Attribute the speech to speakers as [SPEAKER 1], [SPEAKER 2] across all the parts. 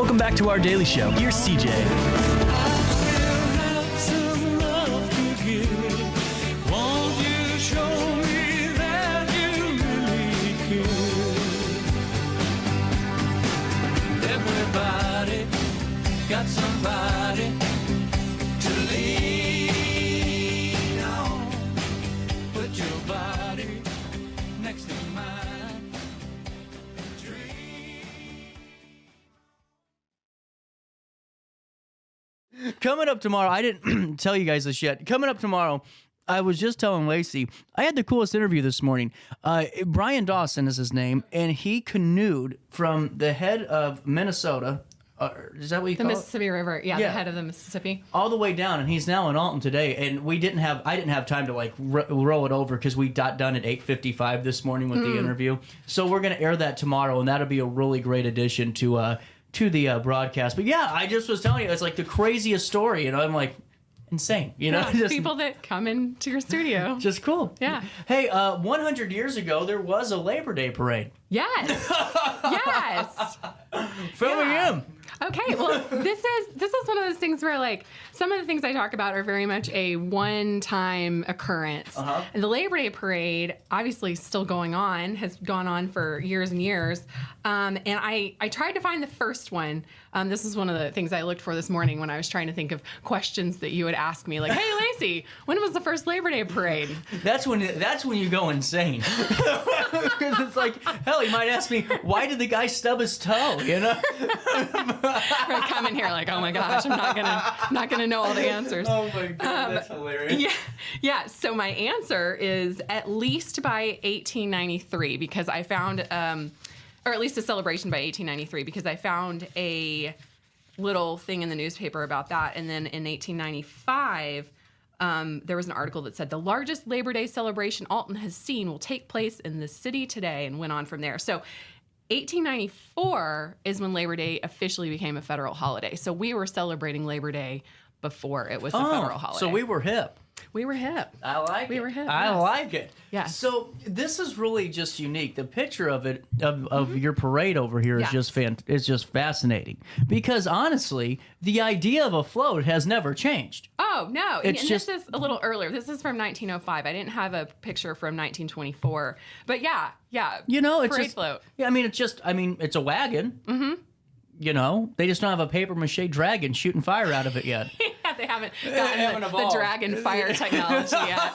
[SPEAKER 1] Welcome back to our daily show. Here's CJ.
[SPEAKER 2] Got somebody to lean on. Put your body next to mine.
[SPEAKER 3] Coming up tomorrow, I didn't tell you guys this yet. Coming up tomorrow, I was just telling Lacy, I had the coolest interview this morning. Brian Dawson is his name, and he canoed from the head of Minnesota. Is that what you call it?
[SPEAKER 4] The Mississippi River, yeah, the head of the Mississippi.
[SPEAKER 3] All the way down, and he's now in Alton today. And I didn't have time to like roll it over because we got done at 8:55 this morning with the interview. So we're gonna air that tomorrow, and that'll be a really great addition to the broadcast. But yeah, I just was telling you, it's like the craziest story, and I'm like, insane, you know?
[SPEAKER 4] Yeah,
[SPEAKER 3] just,
[SPEAKER 4] people that come into your studio.
[SPEAKER 3] Just cool.
[SPEAKER 4] Yeah.
[SPEAKER 3] Hey, 100 years ago, there was a Labor Day parade.
[SPEAKER 4] Yes. Yes.
[SPEAKER 3] Fill me in.
[SPEAKER 4] Okay, well, this is one of those things where, like, some of the things I talk about are very much a one-time occurrence. And the Labor Day parade, obviously still going on, has gone on for years and years. And I tried to find the first one. This is one of the things I looked for this morning when I was trying to think of questions that you would ask me, like, "Hey, Lacy, when was the first Labor Day parade?"
[SPEAKER 3] That's when you go insane. Because it's like, hell, you might ask me, why did the guy stub his toe? You know?
[SPEAKER 4] I come in here like, oh my gosh, I'm not gonna know all the answers.
[SPEAKER 3] Oh my god, that's hilarious.
[SPEAKER 4] Yeah. So my answer is at least by 1893 because I found, or at least a celebration by 1893 because I found a little thing in the newspaper about that, and then in 1895. There was an article that said the largest Labor Day celebration Alton has seen will take place in the city today, and went on from there. So 1894 is when Labor Day officially became a federal holiday. So we were celebrating Labor Day before it was a federal holiday.
[SPEAKER 3] So we were hip.
[SPEAKER 4] We were hip.
[SPEAKER 3] I like it.
[SPEAKER 4] We were hip.
[SPEAKER 3] I
[SPEAKER 4] yes.
[SPEAKER 3] like it.
[SPEAKER 4] Yes.
[SPEAKER 3] So this is really just unique. The picture of it, of your parade over here is just fascinating. Because honestly, the idea of a float has never changed.
[SPEAKER 4] Oh, no.
[SPEAKER 3] It's
[SPEAKER 4] and
[SPEAKER 3] just,
[SPEAKER 4] this is a little earlier. This is from 1905. I didn't have a picture from 1924. But yeah.
[SPEAKER 3] You know, it's
[SPEAKER 4] parade
[SPEAKER 3] just,
[SPEAKER 4] float.
[SPEAKER 3] Yeah, it's a wagon. Mm-hmm. You know, they just don't have a paper mache dragon shooting fire out of it yet.
[SPEAKER 4] Yeah, they haven't gotten the dragon fire technology yet.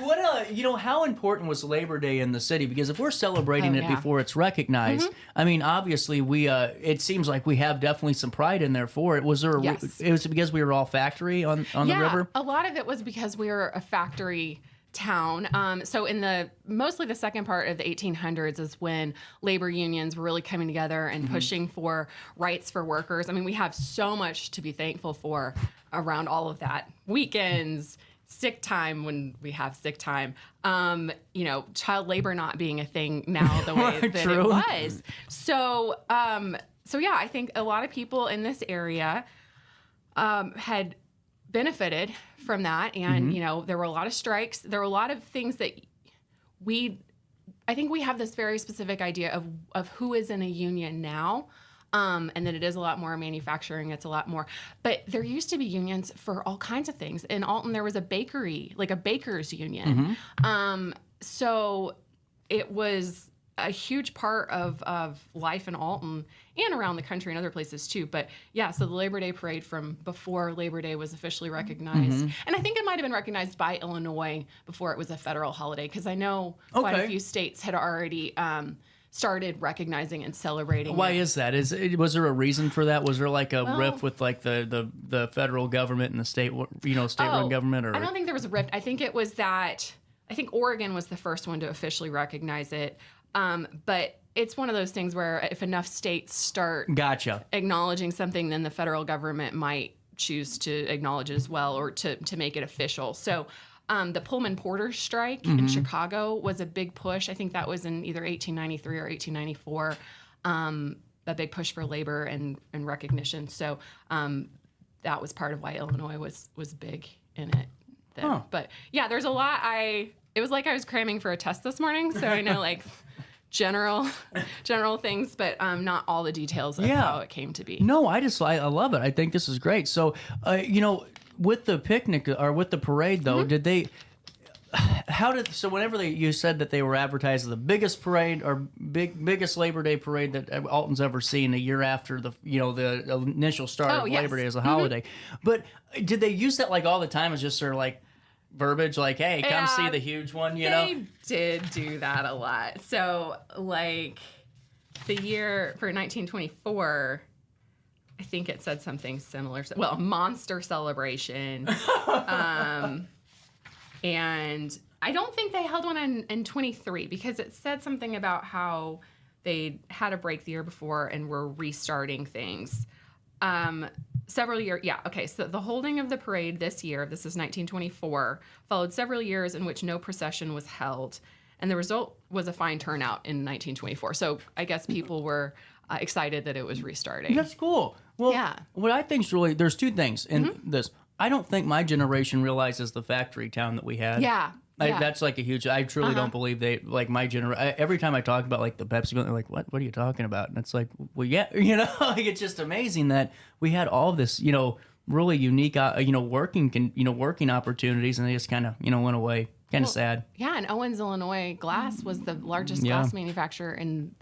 [SPEAKER 3] Well, how important was Labor Day in the city? Because if we're celebrating it before it's recognized, I mean, obviously it seems like we have definitely some pride in there for it. Was there? It was because we were all factory on the river.
[SPEAKER 4] A lot of it was because we were a factory town. So in mostly the second part of the 1800s is when labor unions were really coming together and pushing for rights for workers. I mean, we have so much to be thankful for around all of that. Weekends, sick time when we have sick time, child labor not being a thing now the way that it was. So yeah, I think a lot of people in this area had benefited from that, and there were a lot of strikes. There were a lot of things that I think we have this very specific idea of who is in a union now, and that it is a lot more manufacturing. It's a lot more, but there used to be unions for all kinds of things. In Alton, there was a bakery, like a baker's union. So it was a huge part of life in Alton and around the country and other places too. But yeah, so the Labor Day parade from before Labor Day was officially recognized. And I think it might have been recognized by Illinois before it was a federal holiday, because I know quite a few states had already started recognizing and celebrating.
[SPEAKER 3] Why is that? Was there a reason for that? Was there like a rift with like the federal government and the state-run government? Or?
[SPEAKER 4] I don't think there was a rift. I think it was that, I think Oregon was the first one to officially recognize it. But it's one of those things where if enough states start acknowledging something, then the federal government might choose to acknowledge it as well, or to make it official. So the Pullman Porter strike in Chicago was a big push. I think that was in either 1893 or 1894, a big push for labor and recognition. So that was part of why Illinois was big in it then. But yeah, there's a lot. It was like I was cramming for a test this morning, so I know like general things, but not all the details of how it came to be.
[SPEAKER 3] No, I love it. I think this is great. So, with the picnic or with the parade though, did they? So whenever you said that they were advertised as the biggest parade or biggest Labor Day parade that Alton's ever seen a year after the initial start of Labor Day as a holiday, but did they use that like all the time as just sort of like verbiage, like, hey, come see the huge one, you know?
[SPEAKER 4] They did do that a lot. So like the year for 1924, I think it said something similar. Well, monster celebration. And I don't think they held one in 23 because it said something about how they had a break the year before and were restarting things. Several years, so the holding of the parade this year, this is 1924, followed several years in which no procession was held. And the result was a fine turnout in 1924. So I guess people were excited that it was restarting.
[SPEAKER 3] That's cool. Well, what I think is really, there's two things in this. I don't think my generation realizes the factory town that we had. That's like a huge. I truly don't believe they like my generation. Every time I talk about like the Pepsi, they're like, "What? What are you talking about?" And it's like, well, yeah, like it's just amazing that we had all this, really unique, working opportunities, and they just kind of, went away. Kind of sad.
[SPEAKER 4] Yeah, and Owens, Illinois glass was the largest glass manufacturer in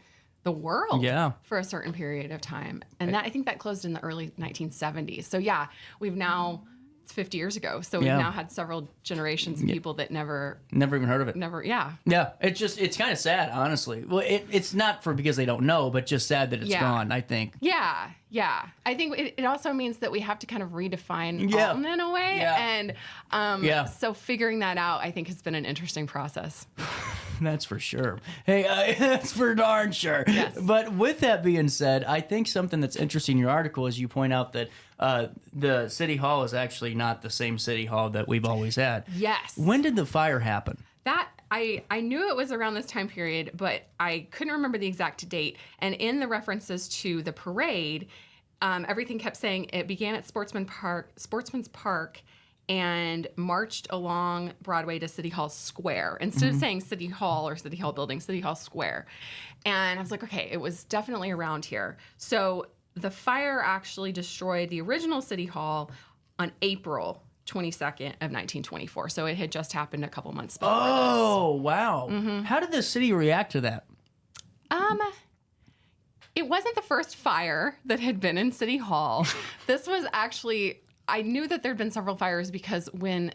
[SPEAKER 4] the world for a certain period of time, and I think that closed in the early 1970s. So we've now. 50 years ago. So we've now had several generations of people that never
[SPEAKER 3] even heard of it.
[SPEAKER 4] Yeah.
[SPEAKER 3] It's kind of sad, honestly. Well, it's not because they don't know, but just sad that it's gone, I think.
[SPEAKER 4] Yeah. I think it also means that we have to kind of redefine Alton in a way. And so figuring that out, I think, has been an interesting process.
[SPEAKER 3] That's for sure. Hey, that's for darn sure.
[SPEAKER 4] Yes.
[SPEAKER 3] But with that being said, I think something that's interesting in your article is you point out that the city hall is actually not the same city hall that we've always had.
[SPEAKER 4] Yes.
[SPEAKER 3] When did the fire happen?
[SPEAKER 4] That I knew it was around this time period, but I couldn't remember the exact date. And in the references to the parade, everything kept saying it began at Sportsman's Park, and marched along Broadway to City Hall Square. Instead of saying City Hall or City Hall Building, City Hall Square. And I was like, okay, it was definitely around here. So the fire actually destroyed the original City Hall on April 22nd of 1924. So it had just happened a couple months before this.
[SPEAKER 3] Wow. How did the city react to that?
[SPEAKER 4] It wasn't the first fire that had been in City Hall. This was actually... I knew that there'd been several fires because when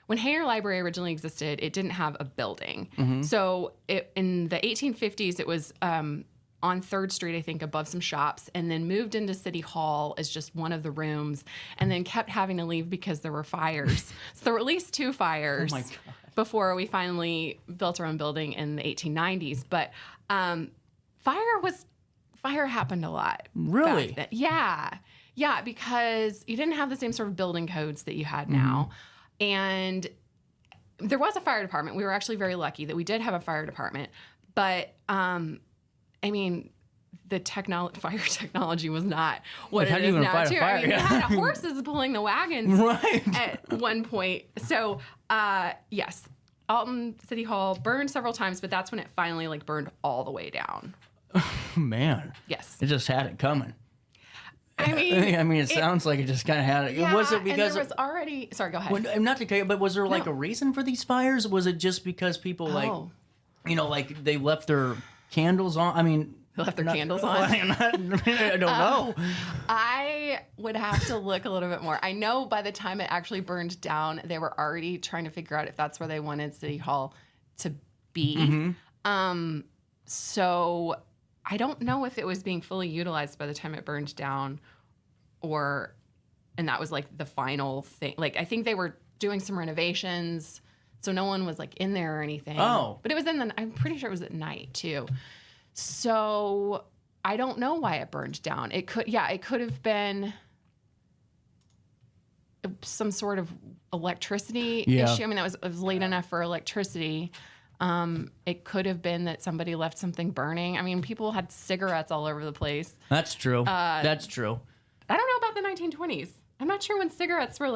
[SPEAKER 4] Hainer Library originally existed, it didn't have a building. So in the 1850s, it was on 3rd Street, I think, above some shops, and then moved into City Hall as just one of the rooms, and then kept having to leave because there were fires. So there were at least 2 fires before we finally built our own building in the 1890s. But fire happened a lot.
[SPEAKER 3] Really?
[SPEAKER 4] Back then. Yeah, because you didn't have the same sort of building codes that you had now. And there was a fire department. We were actually very lucky that we did have a fire department. But, I mean, the fire technology was not what it is now, too. I mean, you had horses pulling the wagons at one point. So, yes, Alton City Hall burned several times, but that's when it finally, burned all the way down.
[SPEAKER 3] Man.
[SPEAKER 4] Yes.
[SPEAKER 3] It just had it coming.
[SPEAKER 4] I mean,
[SPEAKER 3] it sounds like it just kind of had it.
[SPEAKER 4] Yeah,
[SPEAKER 3] was it because
[SPEAKER 4] and there was already? Sorry, go ahead.
[SPEAKER 3] Not to cut you, but was there a reason for these fires? Was it just because people they left their candles on? I mean,
[SPEAKER 4] they left their candles on.
[SPEAKER 3] I don't know.
[SPEAKER 4] I would have to look a little bit more. I know by the time it actually burned down, they were already trying to figure out if that's where they wanted City Hall to be. So I don't know if it was being fully utilized by the time it burned down, and that was the final thing. I think they were doing some renovations, so no one was in there or anything.
[SPEAKER 3] Oh.
[SPEAKER 4] But it was I'm pretty sure it was at night too. So I don't know why it burned down. It could have been some sort of electricity issue. I mean, it was late enough for electricity. It could have been that somebody left something burning. I mean, people had cigarettes all over the place.
[SPEAKER 3] That's true. That's true.
[SPEAKER 4] I don't know about the 1920s. I'm not sure when cigarettes were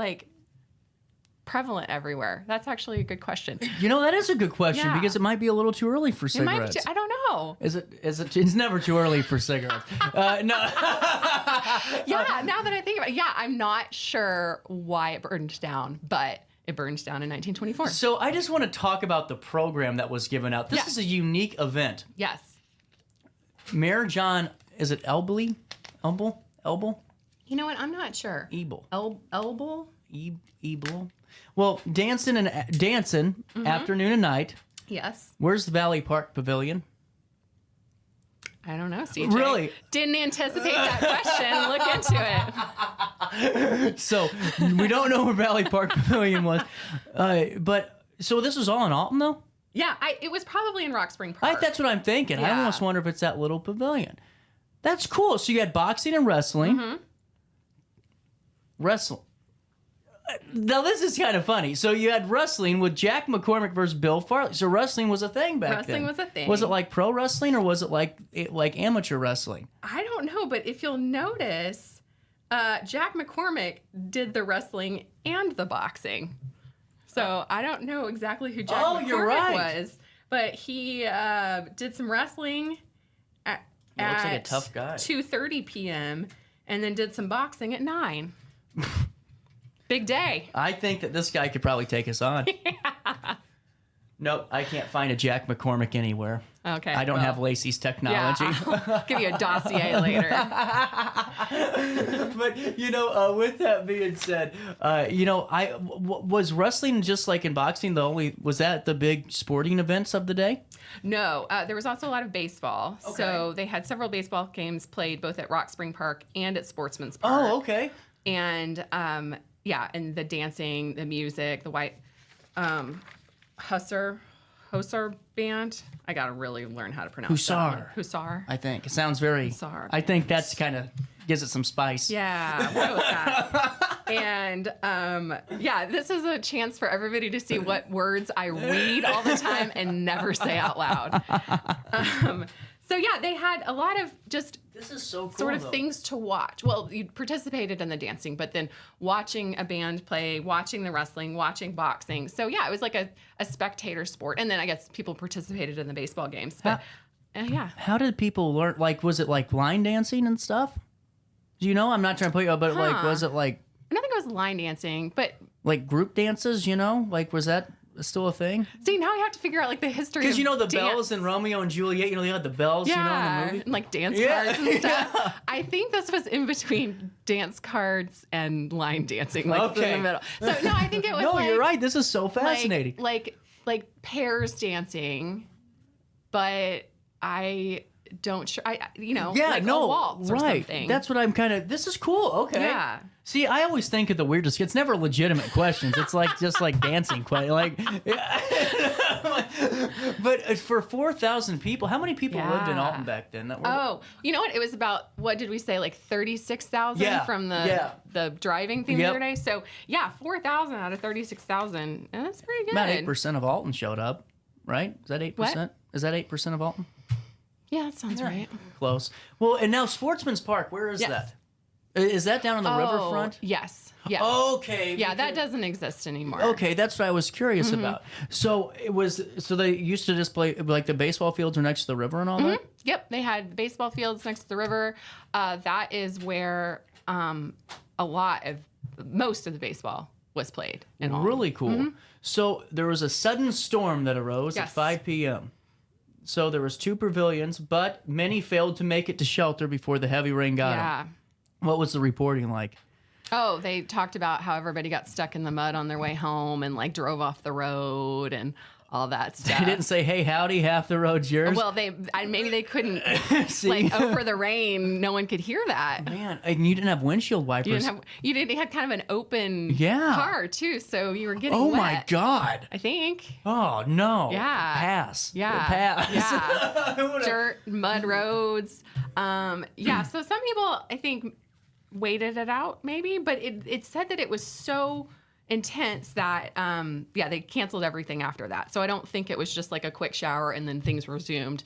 [SPEAKER 4] prevalent everywhere? That's actually a good question.
[SPEAKER 3] You know, that is a good question
[SPEAKER 4] Yeah.
[SPEAKER 3] because it might be a little too early for
[SPEAKER 4] It might
[SPEAKER 3] cigarettes.
[SPEAKER 4] be I don't know.
[SPEAKER 3] Is it? It's never too early for cigarettes. No.
[SPEAKER 4] Yeah, now that I think about it, yeah, I'm not sure why it burned down, but it burned down in 1924.
[SPEAKER 3] So I just want to talk about the program that was given out. This
[SPEAKER 4] Yes.
[SPEAKER 3] is a unique event.
[SPEAKER 4] Yes.
[SPEAKER 3] Mayor John, is it Elble?
[SPEAKER 4] You know what? I'm not sure.
[SPEAKER 3] Ebel.
[SPEAKER 4] Elbow?
[SPEAKER 3] Ebel. Well, dancing afternoon and night.
[SPEAKER 4] Yes.
[SPEAKER 3] Where's the Valley Park Pavilion?
[SPEAKER 4] I don't know, CJ.
[SPEAKER 3] Really?
[SPEAKER 4] Didn't anticipate that question. Look into it.
[SPEAKER 3] So we don't know where Valley Park Pavilion was, but so this was all in Alton though.
[SPEAKER 4] Yeah, it was probably in Rock Spring Park.
[SPEAKER 3] That's what I'm thinking. I
[SPEAKER 4] Yeah.
[SPEAKER 3] almost wonder if it's that little pavilion. That's cool. So you had boxing and wrestling.
[SPEAKER 4] Mm-hmm.
[SPEAKER 3] Now this is kind of funny. So you had wrestling with Jack McCormick versus Bill Farley. So wrestling was a thing back then.
[SPEAKER 4] Wrestling was a thing.
[SPEAKER 3] Was it like pro wrestling or was it like amateur wrestling?
[SPEAKER 4] I don't know, but if you'll notice, Jack McCormick did the wrestling and the boxing. So I don't know exactly who Jack McCormick
[SPEAKER 3] you're right.
[SPEAKER 4] was, but he did some wrestling at
[SPEAKER 3] looks like a tough guy.
[SPEAKER 4] 2:30 p.m. and then did some boxing at 9. Big day.
[SPEAKER 3] I think that this guy could probably take us on. Nope, I can't find a Jack McCormick anywhere.
[SPEAKER 4] Okay.
[SPEAKER 3] I don't have Lacy's technology.
[SPEAKER 4] Yeah, I'll give you a dossier later.
[SPEAKER 3] But with that being said, was wrestling just like in boxing was that the big sporting events of the day?
[SPEAKER 4] No, there was also a lot of baseball.
[SPEAKER 3] Okay.
[SPEAKER 4] So they had several baseball games played both at Rock Spring Park and at Sportsman's Park.
[SPEAKER 3] Oh, okay.
[SPEAKER 4] And and the dancing, the music, the white Hussar band. I gotta really learn how to pronounce that. Hussar.
[SPEAKER 3] I think it sounds very.
[SPEAKER 4] Hussar.
[SPEAKER 3] I think that's kind of gives it some spice.
[SPEAKER 4] Yeah, what was that? And this is a chance for everybody to see what words I read all the time and never say out loud. They had a lot of just
[SPEAKER 3] This is so cool.
[SPEAKER 4] sort of things to watch. Well, you participated in the dancing, but then watching a band play, watching the wrestling, watching boxing. So it was like a spectator sport. And then I guess people participated in the baseball games. But
[SPEAKER 3] How did people learn? Like, was it like line dancing and stuff? Do you know? I'm not trying to put you up, but like, was it like?
[SPEAKER 4] I don't think it was line dancing, but
[SPEAKER 3] like group dances? Like, was that still a thing?
[SPEAKER 4] see, now I have to figure out like the history.
[SPEAKER 3] Because
[SPEAKER 4] of
[SPEAKER 3] the
[SPEAKER 4] dance.
[SPEAKER 3] bells in Romeo and Juliet. They had the bells. In the movie.
[SPEAKER 4] And like dance
[SPEAKER 3] Yeah.
[SPEAKER 4] cards and stuff.
[SPEAKER 3] Yeah.
[SPEAKER 4] I think this was in between dance cards and line dancing, like in
[SPEAKER 3] Okay.
[SPEAKER 4] the middle. So no, I think it was.
[SPEAKER 3] No,
[SPEAKER 4] like,
[SPEAKER 3] you're right. This is so fascinating.
[SPEAKER 4] Like pairs dancing, but I don't sure. Like a waltz or
[SPEAKER 3] right.
[SPEAKER 4] something.
[SPEAKER 3] That's what I'm kind of. This is cool. Okay.
[SPEAKER 4] Yeah.
[SPEAKER 3] See, I always think of the weirdest. It's never legitimate questions. It's like just like dancing, but for 4,000 people, how many people lived in
[SPEAKER 4] Yeah.
[SPEAKER 3] Alton back then? That were,
[SPEAKER 4] Oh, you know what? It was about, what did we say, like 36,000
[SPEAKER 3] Yeah,
[SPEAKER 4] from
[SPEAKER 3] yeah.
[SPEAKER 4] the driving thing
[SPEAKER 3] Yep.
[SPEAKER 4] the other day? So, 4,000 out of 36,000. And that's pretty good.
[SPEAKER 3] about 8% of Alton showed up, right? Is that 8%?
[SPEAKER 4] What?
[SPEAKER 3] Is that 8% of Alton?
[SPEAKER 4] Yeah, that sounds right.
[SPEAKER 3] Close. Well, and now Sportsman's Park, where is
[SPEAKER 4] Yes.
[SPEAKER 3] that? Is that down on the riverfront?
[SPEAKER 4] Yes. Yes.
[SPEAKER 3] Okay.
[SPEAKER 4] Yeah, that doesn't exist anymore.
[SPEAKER 3] Okay, that's what I was curious about. So they used to just play like the baseball fields are next to the river and all that?
[SPEAKER 4] Yep, they had baseball fields next to the river. That is where most of the baseball was played. In Alton.
[SPEAKER 3] Really cool. So there was a sudden storm that arose at
[SPEAKER 4] Yes.
[SPEAKER 3] 5 p.m. So there was 2 pavilions, but many failed to make it to shelter before the heavy rain got them.
[SPEAKER 4] Yeah.
[SPEAKER 3] What was the reporting like?
[SPEAKER 4] Oh, they talked about how everybody got stuck in the mud on their way home and like drove off the road and all that stuff.
[SPEAKER 3] They didn't say, "Hey, howdy, half the road's yours."
[SPEAKER 4] Well, maybe they couldn't.
[SPEAKER 3] See?
[SPEAKER 4] Like over the rain, no one could hear that.
[SPEAKER 3] Man, and you didn't have windshield wipers.
[SPEAKER 4] You had kind of an open
[SPEAKER 3] Yeah.
[SPEAKER 4] car too, so you were getting
[SPEAKER 3] Oh
[SPEAKER 4] wet.
[SPEAKER 3] my God.
[SPEAKER 4] I think.
[SPEAKER 3] Oh no.
[SPEAKER 4] Yeah.
[SPEAKER 3] Pass.
[SPEAKER 4] Yeah.
[SPEAKER 3] Pass.
[SPEAKER 4] Yeah. Dirt, mud roads. So some people, I think, waited it out maybe, but it said that it was so intense that they canceled everything after that. So I don't think it was just like a quick shower and then things resumed.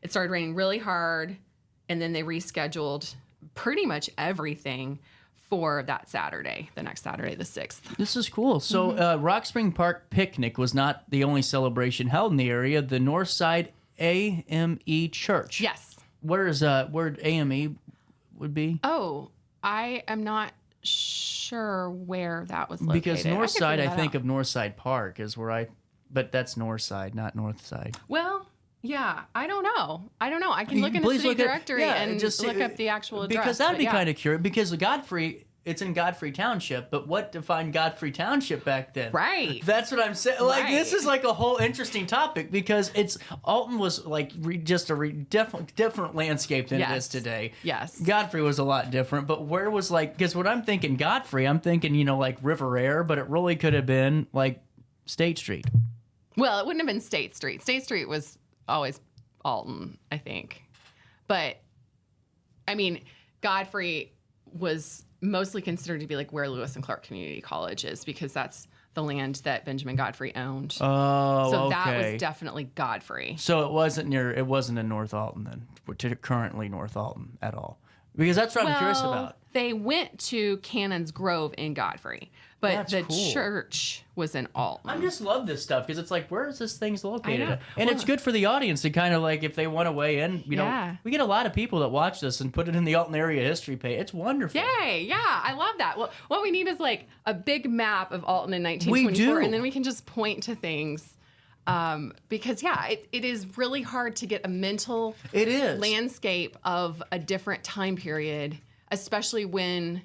[SPEAKER 4] It started raining really hard, and then they rescheduled pretty much everything for that Saturday, the next Saturday, the 6th.
[SPEAKER 3] This is cool. So Rock Spring Park Picnic was not the only celebration held in the area. The Northside AME Church.
[SPEAKER 4] Yes.
[SPEAKER 3] Where AME would be?
[SPEAKER 4] Oh, I am not sure where that was located.
[SPEAKER 3] Because Northside, I think
[SPEAKER 4] of.
[SPEAKER 3] of Northside Park is where but that's Northside, not Northside.
[SPEAKER 4] Well, yeah, I don't know. I can look in the
[SPEAKER 3] Please
[SPEAKER 4] city
[SPEAKER 3] look at-
[SPEAKER 4] directory
[SPEAKER 3] yeah,
[SPEAKER 4] and
[SPEAKER 3] just
[SPEAKER 4] look up the actual address.
[SPEAKER 3] Because that'd
[SPEAKER 4] but
[SPEAKER 3] be
[SPEAKER 4] yeah.
[SPEAKER 3] kind of curious. Because Godfrey, it's in Godfrey Township, but what defined Godfrey Township back then?
[SPEAKER 4] Right.
[SPEAKER 3] That's what I'm saying. Like, this
[SPEAKER 4] Right.
[SPEAKER 3] is like a whole interesting topic because Alton was like just a different landscape than it is
[SPEAKER 4] Yes.
[SPEAKER 3] today.
[SPEAKER 4] Yes.
[SPEAKER 3] Godfrey was a lot different, but where was like, because when I'm thinking Godfrey, I'm thinking, you know, like River Air, but it really could have been like State Street.
[SPEAKER 4] Well, it wouldn't have been State Street. State Street was always Alton, I think. But, I mean, Godfrey was mostly considered to be like where Lewis and Clark Community College is because that's the land that Benjamin Godfrey owned.
[SPEAKER 3] Oh,
[SPEAKER 4] so
[SPEAKER 3] okay.
[SPEAKER 4] that was definitely Godfrey.
[SPEAKER 3] So it wasn't in North Alton then, currently North Alton at all. Because that's what I'm curious about.
[SPEAKER 4] They went to Cannon's Grove in Godfrey, but
[SPEAKER 3] That's
[SPEAKER 4] the
[SPEAKER 3] cool.
[SPEAKER 4] church was in Alton.
[SPEAKER 3] I just love this stuff because it's like, where is this thing's located?
[SPEAKER 4] know.
[SPEAKER 3] At? And it's good for the audience to kind of like, if they want to weigh in, you know,
[SPEAKER 4] Yeah.
[SPEAKER 3] we get a lot of people that watch this and put it in the Alton area history page. It's wonderful.
[SPEAKER 4] Yay! Yeah, I love that. Well, what we need is like a big map of Alton in 1924,
[SPEAKER 3] do.
[SPEAKER 4] and then we can just point to things. Because it is really hard to get a mental
[SPEAKER 3] It is.
[SPEAKER 4] landscape of a different time period, especially when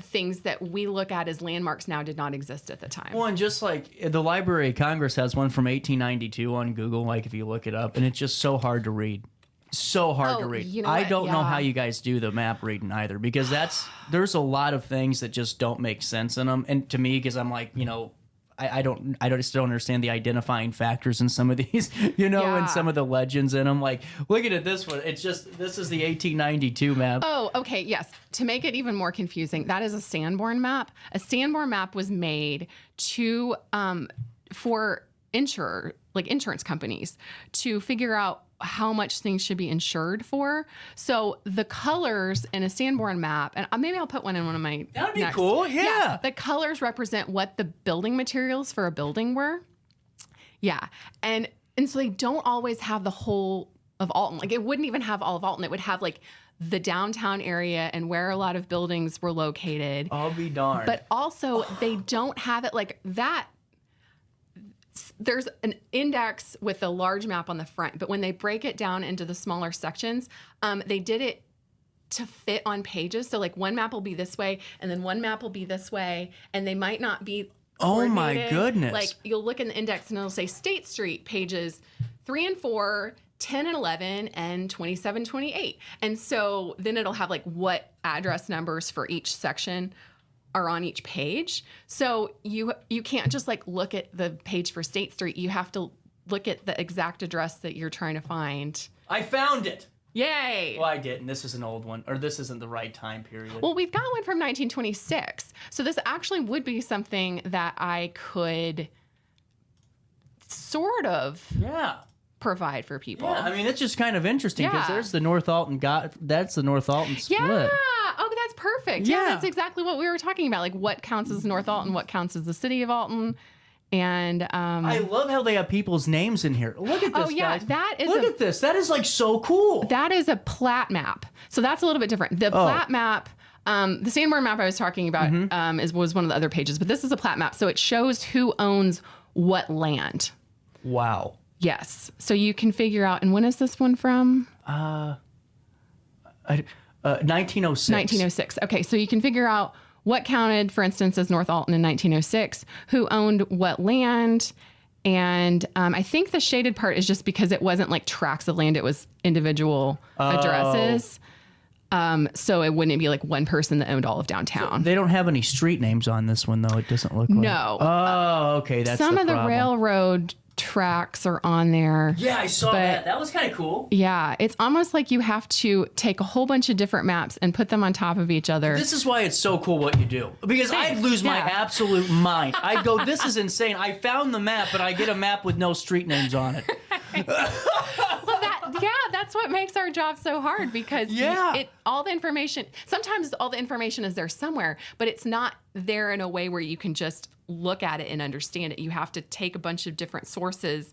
[SPEAKER 4] things that we look at as landmarks now did not exist at the time.
[SPEAKER 3] Well, and just like the Library of Congress has one from 1892 on Google, like if you look it up, and it's just so hard to read. So hard to read.
[SPEAKER 4] You know
[SPEAKER 3] I
[SPEAKER 4] what?
[SPEAKER 3] don't know
[SPEAKER 4] Yeah.
[SPEAKER 3] how you guys do the map reading either, because there's a lot of things that just don't make sense in them. And to me, because I'm like, you know, I just don't understand the identifying factors in some of these, you know, and
[SPEAKER 4] Yeah.
[SPEAKER 3] some of the legends in them. Like, look at this one. It's just, this is the 1892 map.
[SPEAKER 4] Oh, okay, yes. To make it even more confusing, that is a Sanborn map. A Sanborn map was made to for insurance companies to figure out how much things should be insured for. So the colors in a Sanborn map, and maybe I'll put one in one of my
[SPEAKER 3] That'd be
[SPEAKER 4] next-
[SPEAKER 3] cool, yeah.
[SPEAKER 4] The colors represent what the building materials for a building were. Yeah. And so they don't always have the whole of Alton. Like, it wouldn't even have all of Alton. It would have like the downtown area and where a lot of buildings were located.
[SPEAKER 3] I'll be darned.
[SPEAKER 4] But also they don't have it like that. There's an index with a large map on the front, but when they break it down into the smaller sections, they did it to fit on pages. So like one map will be this way and then one map will be this way, and they might not be
[SPEAKER 3] Oh my
[SPEAKER 4] coordinated.
[SPEAKER 3] goodness.
[SPEAKER 4] Like you'll look in the index and it'll say State Street pages 3 and 4, 10 and 11, and 27, 28. And so then it'll have like what address numbers for each section are on each page. So you can't just like look at the page for State Street. You have to look at the exact address that you're trying to find.
[SPEAKER 3] I found it.
[SPEAKER 4] Yay!
[SPEAKER 3] Well, I didn't. This is an old one, or this isn't the right time period.
[SPEAKER 4] Well, we've got one from 1926. So this actually would be something that I could sort of
[SPEAKER 3] yeah.
[SPEAKER 4] provide for people.
[SPEAKER 3] Yeah, I mean, it's just kind of interesting because
[SPEAKER 4] Yeah.
[SPEAKER 3] there's the North Alton that's the North Alton split.
[SPEAKER 4] Yeah. Oh, that's perfect. Yeah.
[SPEAKER 3] Yeah.
[SPEAKER 4] That's exactly what we were talking about. Like what counts as North Alton, what counts as the city of Alton. And
[SPEAKER 3] I love how they have people's names in here. Look at this,
[SPEAKER 4] oh yeah,
[SPEAKER 3] guys.
[SPEAKER 4] that is
[SPEAKER 3] Look at this. That is like so cool.
[SPEAKER 4] that is a plat map. So that's a little bit different. The plat map, the Sanborn map I was talking about was one of the other pages, but this is a plat map. So it shows who owns what land.
[SPEAKER 3] Wow.
[SPEAKER 4] Yes. So you can figure out, and when is this one from?
[SPEAKER 3] 1906.
[SPEAKER 4] 1906. Okay, so you can figure out what counted, for instance, as North Alton in 1906, who owned what land. And I think the shaded part is just because it wasn't like tracts of land, it was individual addresses. So it wouldn't be like one person that owned all of downtown.
[SPEAKER 3] They don't have any street names on this one, though. It doesn't look like.
[SPEAKER 4] No.
[SPEAKER 3] Oh, okay. That's
[SPEAKER 4] Some of the
[SPEAKER 3] problem.
[SPEAKER 4] railroad tracks are on there.
[SPEAKER 3] Yeah, I saw
[SPEAKER 4] but-
[SPEAKER 3] that. That was kind of cool.
[SPEAKER 4] Yeah, it's almost like you have to take a whole bunch of different maps and put them on top of each other.
[SPEAKER 3] This is why it's so cool what you do. Because I'd
[SPEAKER 4] Thanks.
[SPEAKER 3] lose my
[SPEAKER 4] Yeah.
[SPEAKER 3] absolute mind. I'd go, this is insane. I found the map, but I get a map with no street names on it.
[SPEAKER 4] Well, Yeah, that's what makes our job so hard because all the information, sometimes all the information is there somewhere, but it's not there in a way where you can just look at it and understand it. You have to take a bunch of different sources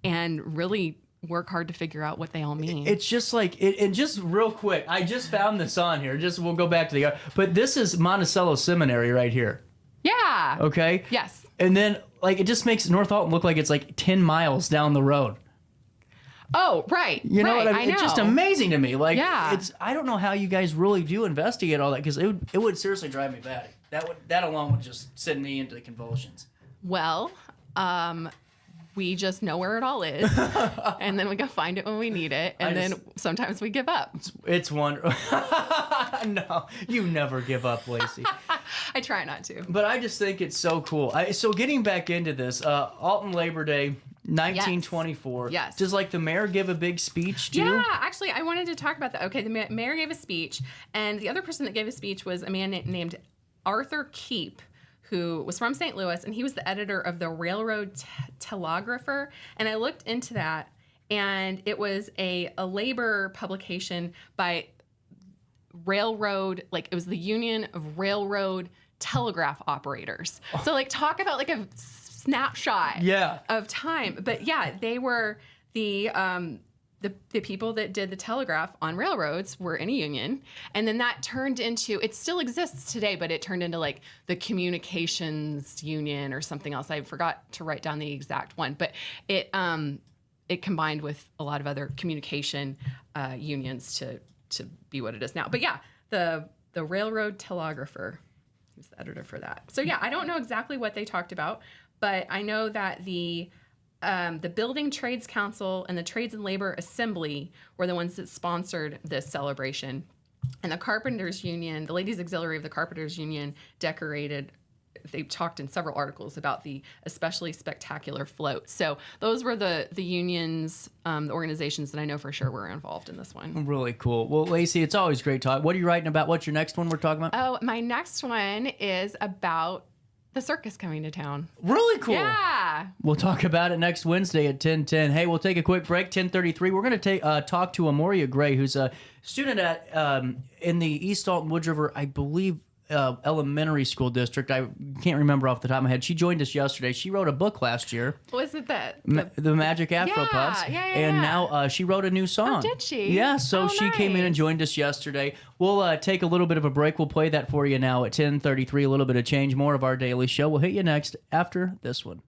[SPEAKER 4] and really work hard to figure out what they all mean.
[SPEAKER 3] It's just like, and just real quick, I just found this on here. We'll go back to but this is Monticello Seminary right here.
[SPEAKER 4] Yeah.
[SPEAKER 3] Okay?
[SPEAKER 4] Yes.
[SPEAKER 3] And then, like, it just makes North Alton look like it's like 10 miles down the road.
[SPEAKER 4] Oh, right.
[SPEAKER 3] You know what I mean?
[SPEAKER 4] I know.
[SPEAKER 3] It's just amazing to me. Like,
[SPEAKER 4] Yeah.
[SPEAKER 3] I don't know how you guys really do investigate all that, because it would seriously drive me batty. That alone would just send me into convulsions.
[SPEAKER 4] Well, we just know where it all is, and then we go find it when we need it, and then sometimes we give up.
[SPEAKER 3] It's wonderful. No, you never give up, Lacy.
[SPEAKER 4] I try not to.
[SPEAKER 3] But I just think it's so cool. So getting back into this, Alton Labor Day, 1924.
[SPEAKER 4] Yes.
[SPEAKER 3] Does like the mayor give a big speech too?
[SPEAKER 4] Yeah, actually, I wanted to talk about that. Okay, the mayor gave a speech, and the other person that gave a speech was a man named Arthur Keep, who was from St. Louis, and he was the editor of the Railroad Telegrapher. And I looked into that, and it was a labor publication by railroad, like it was the Union of Railroad Telegraph Operators. So like talk about like a snapshot of time. But yeah, they were the people that did the telegraph on railroads were in a union, and then that turned into, it still exists today, but it turned into like the communications union or something else. I forgot to write down the exact one, but it combined with a lot of other communication unions to be what it is now. But yeah, the Railroad Telegrapher, he was the editor for that. So yeah, I don't know exactly what they talked about, but I know that the Building Trades Council and the Trades and Labor Assembly were the ones that sponsored this celebration. And the Carpenters Union, the Ladies Auxiliary of the Carpenters Union, they talked in several articles about the especially spectacular float. So those were the unions, the organizations that I know for sure were involved in this one.
[SPEAKER 3] Really cool. Well, Lacy, it's always great talk. What are you writing about? What's your next one we're talking about?
[SPEAKER 4] Oh, my next one is about the circus coming to town.
[SPEAKER 3] Really cool.
[SPEAKER 4] Yeah.
[SPEAKER 3] We'll talk about it next Wednesday at 10:10. Hey, we'll take a quick break. 10:33. We're going to talk to Amoria Gray, who's a student at in the East Alton Woods River, I believe, elementary school district. I can't remember off the top of my head. She joined us yesterday. She wrote a book last year.
[SPEAKER 4] Was it that?
[SPEAKER 3] The Magic Afro Puffs. And now she wrote a new song.
[SPEAKER 4] Oh, did she?
[SPEAKER 3] Yeah, so she came in and
[SPEAKER 4] nice.
[SPEAKER 3] joined us yesterday. We'll take a little bit of a break. We'll play that for you now at 10:33. A little bit of change. More of our daily show. We'll hit you next after this one.